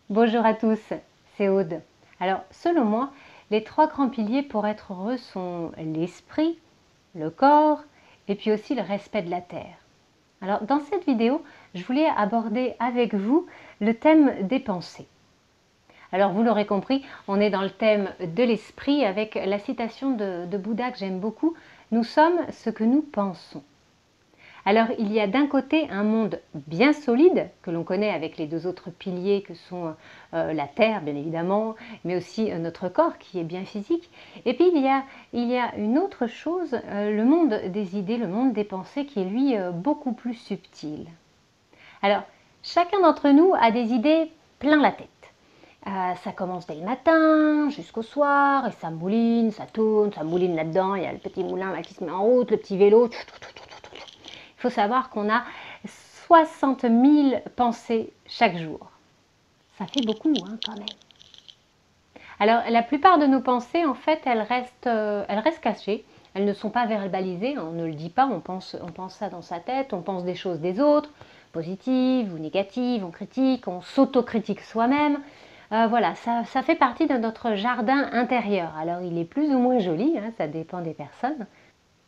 Bonjour à tous, c'est Aude. Alors, selon moi, les trois grands piliers pour être heureux sont l'esprit, le corps et puis aussi le respect de la terre. Alors, dans cette vidéo, je voulais aborder avec vous le thème des pensées. Alors, vous l'aurez compris, on est dans le thème de l'esprit avec la citation de Bouddha que j'aime beaucoup. Nous sommes ce que nous pensons. Alors il y a d'un côté un monde bien solide que l'on connaît avec les deux autres piliers que sont la terre bien évidemment, mais aussi notre corps qui est bien physique. Et puis il y a une autre chose, le monde des idées, le monde des pensées qui est lui beaucoup plus subtil. Alors chacun d'entre nous a des idées plein la tête. Ça commence dès le matin jusqu'au soir et ça mouline, ça tourne, ça mouline là-dedans. Il y a le petit moulin là qui se met en route, le petit vélo. Il faut savoir qu'on a 60 000 pensées chaque jour. Ça fait beaucoup quand même. Alors la plupart de nos pensées, en fait, elles restent cachées. Elles ne sont pas verbalisées, on ne le dit pas, on pense ça dans sa tête, on pense des choses des autres, positives ou négatives, on critique, on s'autocritique soi-même. Voilà, ça fait partie de notre jardin intérieur. Alors il est plus ou moins joli, ça dépend des personnes.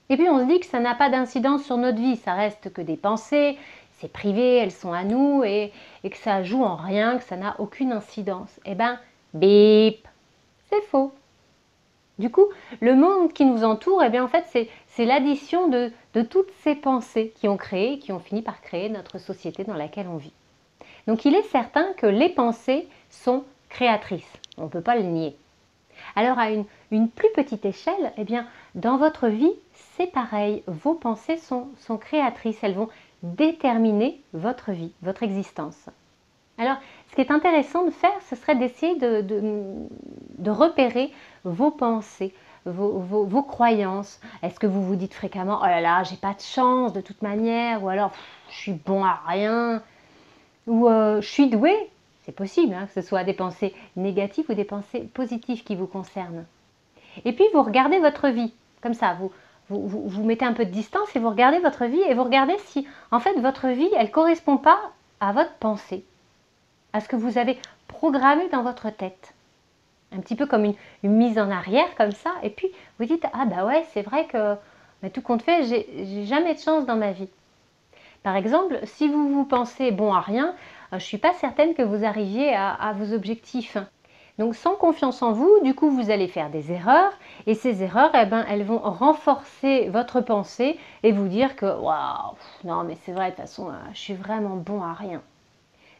Et puis on se dit que ça n'a pas d'incidence sur notre vie, ça reste que des pensées, c'est privé, elles sont à nous et que ça joue en rien, que ça n'a aucune incidence. Eh ben, bip, c'est faux. Du coup, le monde qui nous entoure, eh bien en fait, c'est l'addition de toutes ces pensées qui ont fini par créer notre société dans laquelle on vit. Donc il est certain que les pensées sont créatrices, on ne peut pas le nier. Alors à une plus petite échelle, eh bien, dans votre vie, c'est pareil. Vos pensées sont créatrices, elles vont déterminer votre vie, votre existence. Alors, ce qui est intéressant de faire, ce serait d'essayer de repérer vos pensées, vos croyances. Est-ce que vous vous dites fréquemment « Oh là là, j'ai pas de chance de toute manière » ou alors « Je suis bon à rien » ou « Je suis doué ». C'est possible que ce soit des pensées négatives ou des pensées positives qui vous concernent. Et puis vous regardez votre vie, comme ça, vous mettez un peu de distance et vous regardez votre vie et vous regardez si en fait votre vie elle ne correspond pas à votre pensée, à ce que vous avez programmé dans votre tête. Un petit peu comme une mise en arrière comme ça, et puis vous dites ah bah ouais c'est vrai que tout compte fait j'ai jamais de chance dans ma vie. Par exemple, si vous pensez bon à rien, je ne suis pas certaine que vous arriviez à vos objectifs. Donc sans confiance en vous, du coup vous allez faire des erreurs et ces erreurs, eh ben, elles vont renforcer votre pensée et vous dire que waouh, non mais c'est vrai de toute façon, je suis vraiment bon à rien.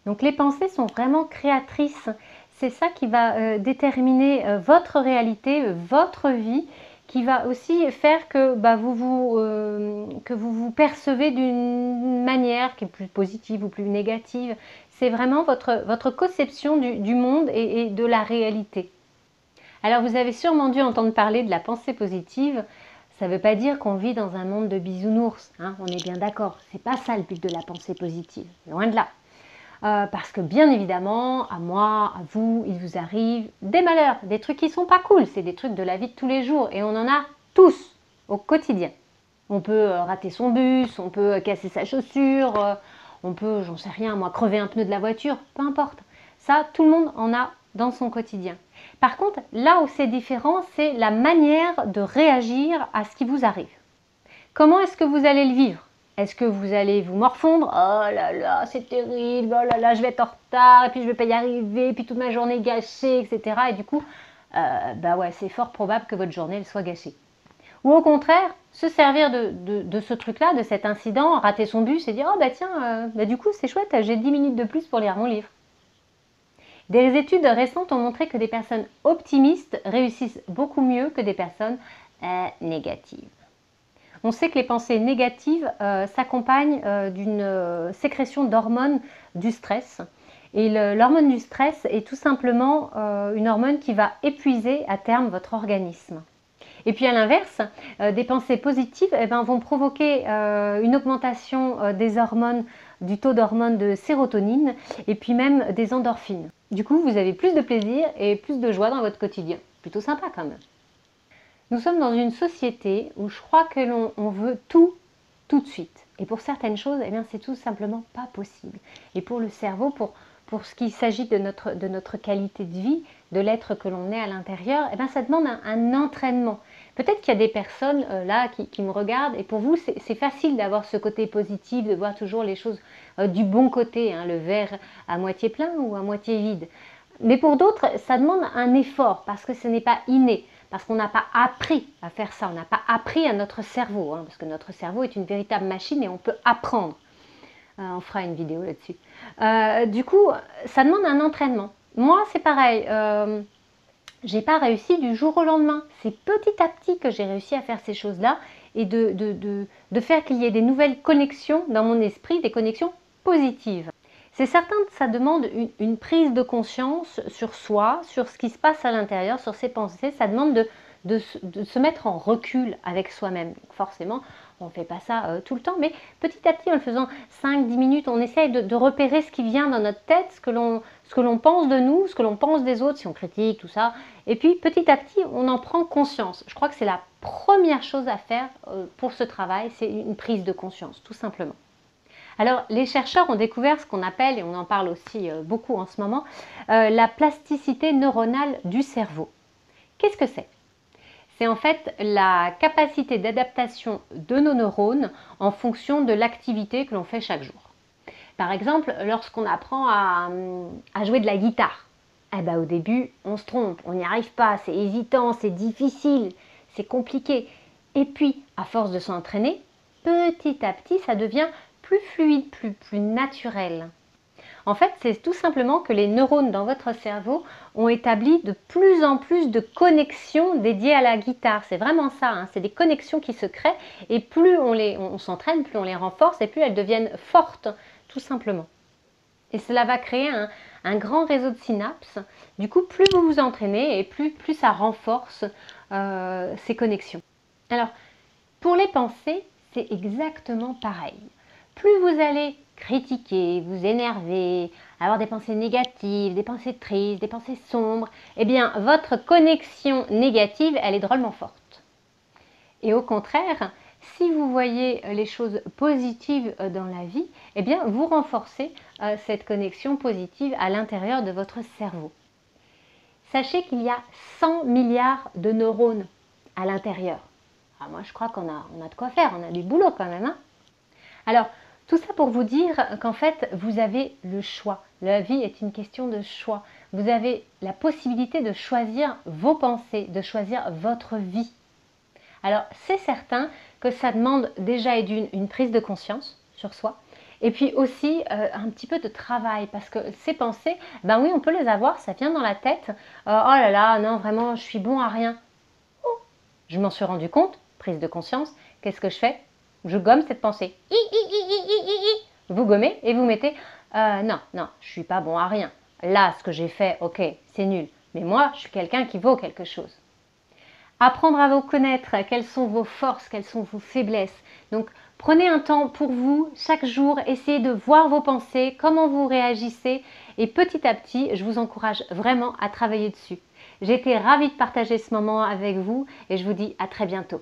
Donc les pensées sont vraiment créatrices. C'est ça qui va déterminer votre réalité, votre vie, qui va aussi faire que vous percevez d'une manière qui est plus positive ou plus négative. C'est vraiment votre conception du monde et de la réalité. Alors vous avez sûrement dû entendre parler de la pensée positive. Ça ne veut pas dire qu'on vit dans un monde de bisounours, on est bien d'accord. C'est pas ça le but de la pensée positive, loin de là. Parce que bien évidemment, à moi, à vous, il vous arrive des malheurs, des trucs qui sont pas cool, c'est des trucs de la vie de tous les jours et on en a tous au quotidien. On peut rater son bus, on peut casser sa chaussure, on peut, j'en sais rien, moi, crever un pneu de la voiture, peu importe. Ça, tout le monde en a dans son quotidien. Par contre, là où c'est différent, c'est la manière de réagir à ce qui vous arrive. Comment est-ce que vous allez le vivre ? Est-ce que vous allez vous morfondre ? Oh là là, c'est terrible, oh là là, je vais être en retard, et puis je ne vais pas y arriver, et puis toute ma journée est gâchée, etc. Et du coup, bah ouais, c'est fort probable que votre journée elle soit gâchée. Ou au contraire, se servir de ce truc-là, de cet incident, rater son bus et dire « Oh bah tiens, du coup c'est chouette, j'ai 10 minutes de plus pour lire mon livre ». Des études récentes ont montré que des personnes optimistes réussissent beaucoup mieux que des personnes négatives. On sait que les pensées négatives s'accompagnent d'une sécrétion d'hormones du stress. Et l'hormone du stress est tout simplement une hormone qui va épuiser à terme votre organisme. Et puis à l'inverse, des pensées positives vont provoquer une augmentation des hormones, du taux d'hormones de sérotonine et puis même des endorphines. Du coup, vous avez plus de plaisir et plus de joie dans votre quotidien. Plutôt sympa quand même. Nous sommes dans une société où je crois que l'on veut tout de suite. Et pour certaines choses, c'est tout simplement pas possible. Et pour le cerveau, pour pour ce qui s'agit de notre qualité de vie, de l'être que l'on est à l'intérieur, eh bien, ça demande un entraînement. Peut-être qu'il y a des personnes là qui me regardent et pour vous, c'est facile d'avoir ce côté positif, de voir toujours les choses du bon côté, hein, le verre à moitié plein ou à moitié vide. Mais pour d'autres, ça demande un effort parce que ce n'est pas inné, parce qu'on n'a pas appris à faire ça, on n'a pas appris à notre cerveau, hein, parce que notre cerveau est une véritable machine et on peut apprendre. On fera une vidéo là-dessus. Du coup, ça demande un entraînement. Moi, c'est pareil. J'ai pas réussi du jour au lendemain. C'est petit à petit que j'ai réussi à faire ces choses-là et de faire qu'il y ait des nouvelles connexions dans mon esprit, des connexions positives. C'est certain que ça demande une prise de conscience sur soi, sur ce qui se passe à l'intérieur, sur ses pensées. Ça demande de se mettre en recul avec soi-même. Forcément, on ne fait pas ça tout le temps, mais petit à petit, en le faisant 5-10 minutes, on essaye de repérer ce qui vient dans notre tête, ce que l'on pense de nous, ce que l'on pense des autres, si on critique, tout ça. Et puis, petit à petit, on en prend conscience. Je crois que c'est la première chose à faire pour ce travail, c'est une prise de conscience, tout simplement. Alors, les chercheurs ont découvert ce qu'on appelle, et on en parle aussi beaucoup en ce moment, la plasticité neuronale du cerveau. Qu'est-ce que c'est? C'est en fait la capacité d'adaptation de nos neurones en fonction de l'activité que l'on fait chaque jour. Par exemple, lorsqu'on apprend à jouer de la guitare, eh ben, au début, on se trompe, on n'y arrive pas, c'est hésitant, c'est difficile, c'est compliqué. Et puis, à force de s'entraîner, petit à petit, ça devient plus fluide, plus naturel. En fait, c'est tout simplement que les neurones dans votre cerveau ont établi de plus en plus de connexions dédiées à la guitare. C'est vraiment ça, hein, c'est des connexions qui se créent et plus on s'entraîne, plus on les renforce et plus elles deviennent fortes, tout simplement. Et cela va créer un grand réseau de synapses. Du coup, plus vous vous entraînez et plus ça renforce ces connexions. Alors, pour les pensées, c'est exactement pareil. Plus vous allez critiquer, vous énerver, avoir des pensées négatives, des pensées tristes, des pensées sombres, eh bien, votre connexion négative, elle est drôlement forte. Et au contraire, si vous voyez les choses positives dans la vie, eh bien, vous renforcez cette connexion positive à l'intérieur de votre cerveau. Sachez qu'il y a 100 milliards de neurones à l'intérieur. Ah, moi, je crois qu'on a de quoi faire, on a du boulot quand même. Hein. Alors, tout ça pour vous dire qu'en fait, vous avez le choix. La vie est une question de choix. Vous avez la possibilité de choisir vos pensées, de choisir votre vie. Alors, c'est certain que ça demande déjà une prise de conscience sur soi. Et puis aussi un petit peu de travail parce que ces pensées, ben oui, on peut les avoir, ça vient dans la tête. Oh là là, non, vraiment, je suis bon à rien. Oh, je m'en suis rendu compte, prise de conscience. Qu'est-ce que je fais? Je gomme cette pensée. Vous gommez et vous mettez non, je ne suis pas bon à rien. Là, ce que j'ai fait, ok, c'est nul. Mais moi, je suis quelqu'un qui vaut quelque chose. Apprendre à vous connaître, quelles sont vos forces, quelles sont vos faiblesses. Donc, prenez un temps pour vous, chaque jour, essayez de voir vos pensées, comment vous réagissez. Et petit à petit, je vous encourage vraiment à travailler dessus. J'ai été ravie de partager ce moment avec vous et je vous dis à très bientôt.